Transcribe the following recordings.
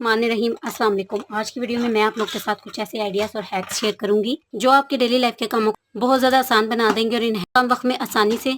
रहीम अस्सलाम वालेकुम। आज की वीडियो में मैं आप लोग के साथ कुछ ऐसे आइडियाज़ और हैक्स शेयर करूंगी जो आपके डेली लाइफ के कामों को बहुत ज़्यादा आसान बना देंगे और इन कम वक्त में आसानी से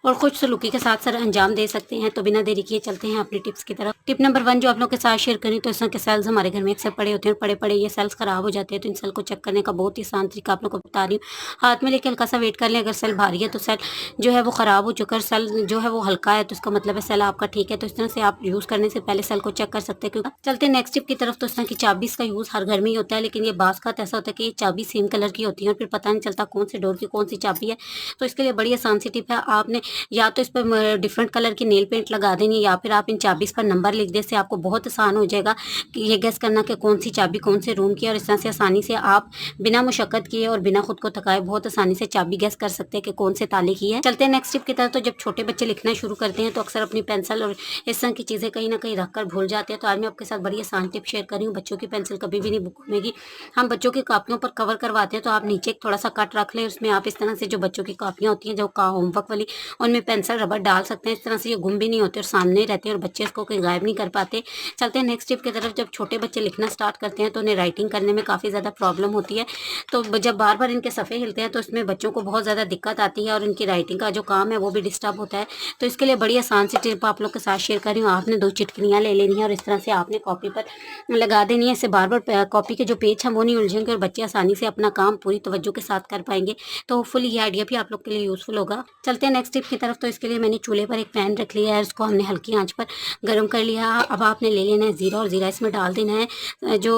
और खुश सलूकी के साथ सर अंजाम दे सकते हैं। तो बिना देरी किए चलते हैं अपनी टिप्स की तरफ। टिप नंबर 1 जो आप लोग के साथ शेयर करें, तो इस तरह के सेल्स हमारे घर में अक्सर पड़े होते हैं और पड़े पड़े ये सेल्स खराब हो जाते हैं। तो इन सेल को चेक करने का बहुत ही आसान तरीका आप लोग को बता रही हूँ। हाथ में लेके हल्का सा वेट कर लें। अगर सेल भारी है तो सेल जो है वो खराब हो चुका है, सेल जो है वो हल्का है तो इसका मतलब है सेल आपका ठीक है। तो इस तरह से आप यूज़ करने से पहले सेल को चेक कर सकते हैं। क्योंकि चलते नेक्स्ट टिप की तरफ। तो इस तरह की चाबी का यूज़ हर घर में ही होता है, लेकिन ये बास का ऐसा होता है कि ये चाबी सेम कलर की होती है और फिर पता नहीं चलता कौन सी डोर की कौन सी चाबी है। तो इसके लिए बड़ी आसान सी टिप है। आपने या तो इस पर डिफरेंट कलर की नेल पेंट लगा देनी है या फिर आप इन चाबीज पर नंबर लिख दे। से आपको बहुत आसान हो जाएगा कि ये गेस करना कि कौन सी चाबी कौन से रूम की है। और इस तरह से आसानी से आप बिना मुशक्कत किए और बिना खुद को थकाए बहुत आसानी से चाबी गेस कर सकते हैं कि कौन से ताले की है। चलते हैं नेक्स्ट टिप की तरफ। तो जब छोटे बच्चे लिखना शुरू करते हैं तो अक्सर अपनी पेंसिल और इस तरह की चीज़ें कहीं ना कहीं रखकर भूल जाते हैं। तो आज मैं आपके साथ बड़ी आसान टिप शेयर कर रही हूँ। बच्चों की पेंसिल कभी भी नहीं घूमेगी। हम बच्चों की कापियों पर कवर करवाते हैं तो आप नीचे एक थोड़ा सा कट रख लें। उसमें आप इस तरह से जो बच्चों की कापियाँ होती हैं जो होमवर्क वाली, उनमें पेंसिल रबर डाल सकते हैं। इस तरह से ये गुम भी नहीं होते और सामने ही रहते हैं और बच्चे इसको कोई गायब नहीं कर पाते। चलते हैं नेक्स्ट टिप की तरफ। जब छोटे बच्चे लिखना स्टार्ट करते हैं तो उन्हें राइटिंग करने में काफ़ी ज़्यादा प्रॉब्लम होती है। तो जब बार बार इनके सफ़े हिलते हैं तो इसमें बच्चों को बहुत ज़्यादा दिक्कत आती है और इनकी राइटिंग का जो काम है वो भी डिस्टर्ब होता है। तो इसके लिए बड़ी आसान सी टिप आप लोग के साथ शेयर कर रही हूँ। आपने 2 चिटकनियाँ ले लेनी है और इस तरह से आपने कॉपी पर लगा देनी है। इससे बार बार कॉपी के जो पेज हैं वो नहीं उलझेंगे और बच्चे आसानी से अपना काम पूरी तवज्जो के साथ कर पाएंगे। तो होपफुली ये आइडिया भी आप लोग के लिए यूज़फुल होगा। चलते हैं नेक्स्ट टिप की तरफ। तो इसके लिए मैंने चूल्हे पर एक पैन रख लिया है, उसको हमने हल्की आंच पर गर्म कर लिया। अब आपने ले लेना है ज़ीरा और ज़ीरा इसमें डाल देना है। जो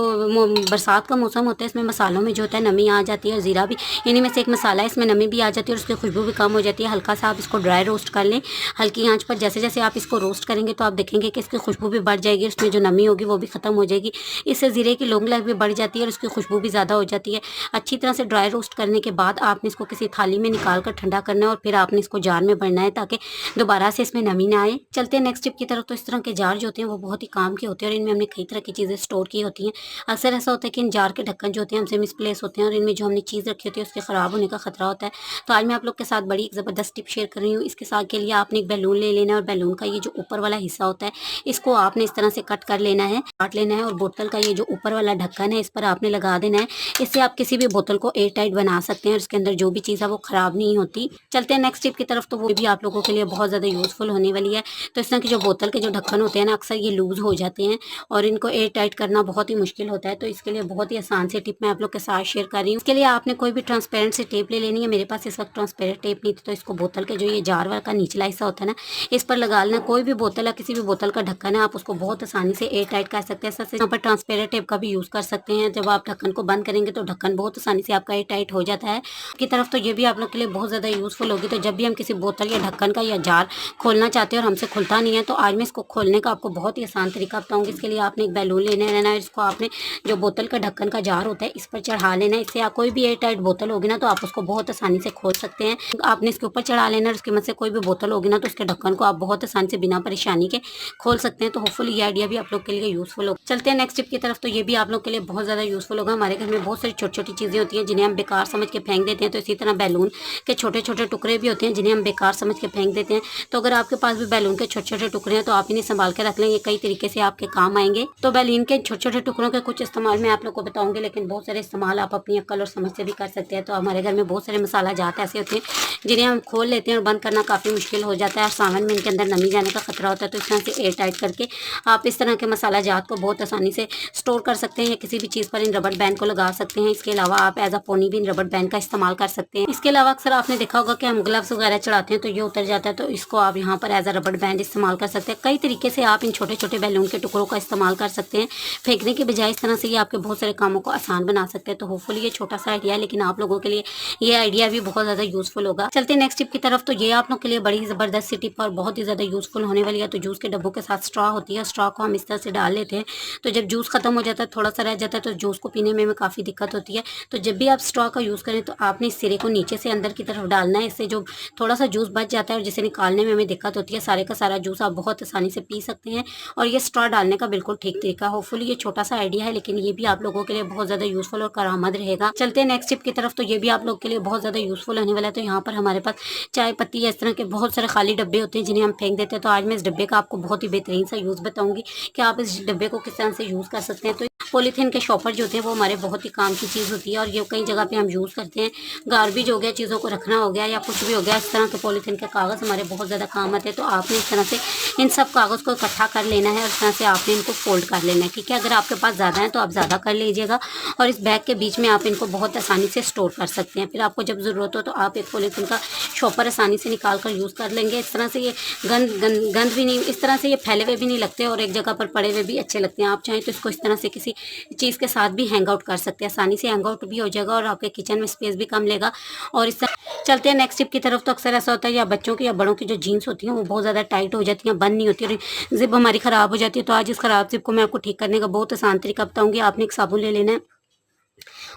बरसात का मौसम होता है इसमें मसालों में जो होता है नमी आ जाती है और ज़ीरा भी इन्हीं में से एक मसाला है, इसमें नमी भी आ जाती है और उसकी खुशबू भी कम हो जाती है। हल्का सा आप इसको ड्राई रोस्ट कर लें हल्की आंच पर। जैसे जैसे आप इसको रोस्ट करेंगे तो आप देखेंगे कि इसकी खुशबू भी बढ़ जाएगी, उसमें जो नमी होगी वो भी ख़त्म हो जाएगी। इससे ज़ीरे की लौंग भी बढ़ जाती है और उसकी खुशबू भी ज़्यादा हो जाती है। अच्छी तरह से ड्राई रोस्ट करने के बाद आपने इसको किसी थाली में निकाल कर ठंडा करना है और फिर आपने इसको जार में भरना है ताकि दोबारा से इसमें नमी ना आए। चलते हैं नेक्स्ट टिप की तरफ। तो इस तरह के जार जो होते हैं वो बहुत ही काम के होते हैं और इनमें हमने कई तरह की चीज़ें स्टोर की होती हैं। अक्सर ऐसा होता है कि इन जार के ढक्कन जो होते हैं हमसे मिसप्लेस होते हैं और इनमें जो हमने चीज़ रखी होती है उसके ख़राब होने का खतरा होता है। तो आज मैं आप लोग के साथ बड़ी एक ज़बरदस्त टिप शेयर कर रही हूँ। इसके साथ के लिए आपने एक बैलून ले लेना है और बैलून का ये जो ऊपर वाला हिस्सा होता है इसको आपने इस तरह से कट कर लेना है, काट लेना है और बोतल का ये जो ऊपर वाला ढक्कन है इस पर आपने लगा देना है। इससे आप किसी भी बोतल को एयर टाइट बना सकते हैं और इसके अंदर जो भी चीज़ है वो ख़राब नहीं होती। चलते हैं नेक्स्ट टिप की तरफ। तो वो भी आप लोगों के लिए बहुत ज़्यादा यूज़फुल होने वाली है। तो इस तरह की जो बोतल के जो ढक्कन होते हैं ना अक्सर ये लूज़ हो जाते हैं और इनको एयर टाइट करना बहुत ही मुश्किल होता है। तो इसके लिए बहुत ही आसान सी टिप मैं आप लोग के साथ शेयर कर रही हूँ। इसके लिए आपने कोई भी ट्रांसपेरेंट सी टेप ले लेनी है। मेरे पास इस वक्त ट्रांसपेरेंट टेप नहीं थी तो इसको बोतल के जो ये जार वाला का निचला हिस्सा होता है ना इस पर लगा लेना। कोई भी बोतल है, किसी भी बोतल का ढक्कन है, आप उसको बहुत आसानी से एयर टाइट कर सकते हैं। ऐसे यहाँ पर ट्रांसपेरेंट टेप का भी यूज़ कर सकते हैं। जब आप ढक्कन को बंद करेंगे तो ढक्कन बहुत आसानी से आपका एयर टाइट हो जाता है की तरफ। तो ये भी आप लोग के लिए बहुत ज़्यादा यूज़फुल होगी। तो जब भी हम किसी बोतल या ढक्कन का या जार खोलना चाहते हैं और हमसे खुलता नहीं है तो आज मैं इसको खोलने का आपको बहुत ही आसान तरीका बताऊंगी। इसके लिए आपने एक बैलून लेना है, इसको आपने जो बोतल का ढक्कन का जार होता है इस पर चढ़ा लेना है। इससे आप कोई भी एयर टाइट बोतल होगी ना तो आप उसको बहुत आसानी से खोल सकते हैं। आपने इसके ऊपर चढ़ा लेना है, उसकी मदद से कोई भी बोतल होगी ना तो उसके ढक्कन को आप बहुत आसानी से बिना परेशानी के खोल सकते हैं। तो होपफुली ये आइडिया भी आप लोग के लिए यूज़फुल होगा। चलते हैं नेक्स्ट टिप की तरफ। तो ये भी आप लोग के लिए बहुत ज़्यादा यूज़फुल होगा। हमारे घर में बहुत सारी छोटी छोटी चीज़ें होती हैं जिन्हें हम बेकार समझ के फेंक देते हैं। तो इसी तरह बैलून के छोटे छोटे टुकड़े भी होते हैं जिन्हें हम बेकार समझ के फेंक देते हैं। तो अगर आपके पास भी बैलून के छोटे छोटे टुकड़े हैं तो आप इन्हें संभाल के रख लेंगे, कई तरीके से आपके काम आएंगे। तो बैलून के छोटे छोटे टुकड़ों के कुछ इस्तेमाल मैं आप लोग को बताऊंगी, लेकिन बहुत सारे इस्तेमाल आप अपनी अक्ल और समझ से भी कर सकते हैं। तो हमारे घर में बहुत सारे मसाला जात ऐसे होते हैं जिन्हें हम खोल लेते हैं और बंद करना काफ़ी मुश्किल हो जाता है और सामान में इनके अंदर नमी जाने का खतरा होता है। तो इस तरह से एयर टाइट करके आप इस तरह के मसाला जात को बहुत आसानी से स्टोर कर सकते हैं या किसी भी चीज़ पर इन रबड़ बैंड को लगा सकते हैं। इसके अलावा आप एज अ पोनी भी इन रबड़ बैंड का इस्तेमाल कर सकते हैं। इसके अलावा अक्सर आपने देखा होगा कि हम ग्लव्स वगैरह चढ़ाते हैं तो ये उतर जाता है, तो इसको आप यहाँ पर एज अ रबड़ बैंड इस्तेमाल कर सकते हैं। कई तरीके से आप इन छोटे छोटे बैलून के टुकड़ों का इस्तेमाल कर सकते हैं फेंकने के बजाय। इस तरह से ये आपके बहुत सारे कामों को आसान बना सकते हैं। तो होपफुली ये छोटा सा आइडिया है लेकिन आप लोगों के लिए ये आइडिया भी बहुत ज़्यादा यूज़फुल होगा। चलते हैं नेक्स्ट टिप की तरफ। तो ये आप लोग के लिए बड़ी ज़बरदस्त सी टिप और बहुत ही ज़्यादा यूज़फुल होने वाली है। तो जूस के डब्बों के साथ स्ट्रॉ होती है, स्ट्रॉ को हम इस तरह से डाल लेते हैं तो जब जूस खत्म हो जाता है थोड़ा सा रह जाता है तो जूस को पीने में काफ़ी दिक्कत होती है। तो जब भी आप स्ट्रॉ का यूज़ करें तो आपने इस सिरे को नीचे से अंदर की तरफ डालना है। इससे जो थोड़ा सा जूस जूस बच जाता है और जिसे निकालने में हमें दिक्कत होती है, सारे का सारा जूस आप बहुत आसानी से पी सकते हैं। और ये स्ट्रॉ डालने का बिल्कुल ठीक तरीका। होपफुली ये छोटा सा आइडिया है, लेकिन ये भी आप लोगों के लिए बहुत ज़्यादा यूजफुल और कारआमद रहेगा। चलते हैं नेक्स्ट टिप की तरफ, तो ये भी आप लोगों के लिए बहुत ज़्यादा यूजफुल होने वाला है। तो यहाँ पर हमारे पास चाय पत्ती या इस तरह के बहुत सारे खाली डब्बे होते हैं जिन्हें हम फेंक देते हैं। तो आज मैं इस डब्बे का आपको बहुत ही बेहतरीन सा यूज़ बताऊंगी कि आप इस डब्बे को किस तरह से यूज़ कर सकते हैं। तो पॉलीथीन के शॉपर जो होते हैं वो हमारे बहुत ही काम की चीज़ होती है और ये कई जगह पे हम यूज़ करते हैं। गार्बेज हो गया, चीज़ों को रखना हो गया या कुछ भी हो गया, इस तरह के पॉलीथीन के कागज़ हमारे बहुत ज़्यादा काम आते हैं। तो आपने इस तरह से इन सब कागज़ को इकट्ठा कर लेना है और इस तरह से आपने इनको फोल्ड कर लेना है, ठीक है। अगर आपके पास ज़्यादा है तो आप ज़्यादा कर लीजिएगा और इस बैग के बीच में आप इनको बहुत आसानी से स्टोर कर सकते हैं। फिर आपको जब ज़रूरत हो तो आप एक पॉलीथीन का शॉपर आसानी से निकाल कर यूज़ कर लेंगे। इस तरह से ये गंद भी नहीं, इस तरह से ये फैले हुए भी नहीं लगते और एक जगह पर पड़े हुए भी अच्छे लगते हैं। आप चाहें तो इसको इस तरह से किसी चीज़ के साथ भी हैंग आउट कर सकते हैं, आसानी से हैंग आउट भी हो जाएगा और आपके किचन में स्पेस भी कम लेगा। और इस तरह चलते हैं नेक्स्ट टिप की तरफ। तो अक्सर ऐसा होता है या बच्चों की या बड़ों की जो जीन्स होती हैं वो बहुत ज़्यादा टाइट हो जाती हैं, बंद नहीं होती और जिप हमारी ख़राब हो जाती है। तो आज इस ख़राब जिप को मैं आपको ठीक करने का बहुत आसान तरीका बताऊँगी। आपने एक साबुन ले लेना है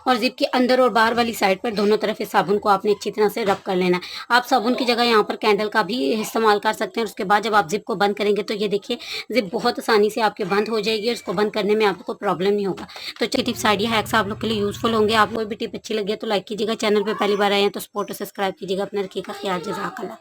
और जिप के अंदर और बाहर वाली साइड पर दोनों तरफ इस साबुन को आपने अच्छी तरह से रब कर लेना है। आप साबुन की जगह यहाँ पर कैंडल का भी इस्तेमाल कर सकते हैं। उसके बाद जब आप जिप को बंद करेंगे तो ये देखिए जिप बहुत आसानी से आपके बंद हो जाएगी और इसको बंद करने में आपको प्रॉब्लम नहीं होगा। तो टिप्स आइडिया हैक्स आप लोग के लिए यूजफुल होंगे। आप कोई भी टिप अच्छी लगी है तो लाइक कीजिएगा, चैनल पर पहली बार आए हैं तो सपोर्ट और सब्सक्राइब कीजिएगा। अपना रखिएगा ख्याल, जज़ाकल्लाह।